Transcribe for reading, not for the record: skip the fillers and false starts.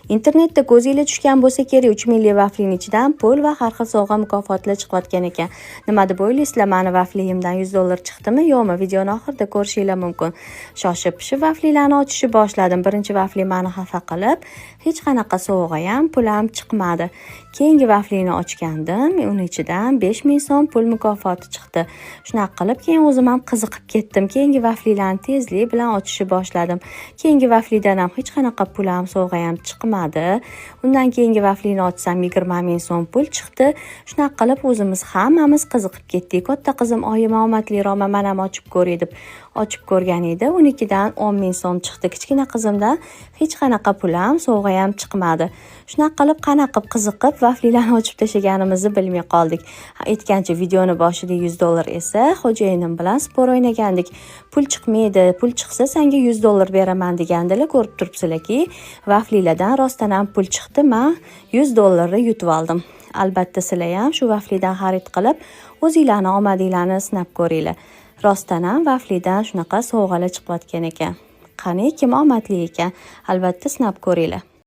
Internetda ko'zingizga tushgan bo'lsa kerak 3 milliy vaflining ichidan pul va har xil sovg'a mukofotlar chiqayotgan ekan. Nima deb o'ylaysizlar? Mani vafligimdan $100 chiqdimi yo'qmi? Videoni oxirida ko'rishinglar mumkin. Shoshib-pishib vaflilarni ochishni boshladim. Birinchi vafli meni xafa qilib, hech qanaqa sovg'a ham, pul ham chiqmadi. Keyingi vaflini ochgandim. Uning ichidan 5000 so'm pul mukofoti chiqdi. Shunaqa qilib keyin o'zim ham qiziqib ketdim. Keyingi vaflilarni tezlik bilan ochishni boshladim. Keyingi vaflidan ham hech qanaqa pul ham, sovg'a ham chiqmadi. Undan keyingi vaflini ochsam 20000 so'm pul chiqdi. Shunaqa qilib o'zimiz hammamiz qiziqib ketdik. Katta qizim oyim omadliroqman, men ham ochib ko'ray deb ochib ko'rgan edi. Unikidan 10000 so'm chiqdi. Kichkina qizimdan hech qanaqa pul ham, sovg'a ham chiqmadi. Shunaqa qilib qanaqa qiziqib vaflilarni ochib tashlaganimizni bilmay qoldik. Aytgancha videoni boshida $100 esa xo'jayinim bilan spor o'ynagandik. Pul chiqmaydi, pul chiqsa senga $100 beraman degandilar. Ko'rib turibsizlarki, vaflilardan rostdan ham pul chiqdi. Men $100 yutib oldim. Albatta sizlar ham shu vaflidan xarid qilib, o'zingizlarning omadinglarni sinab ko'ringlar. Rostdan ham vaflidan shunaqa sovg'alar chiqayotgan ekan. Qani kim omadli ekan? Albatta sinab ko'ringlar.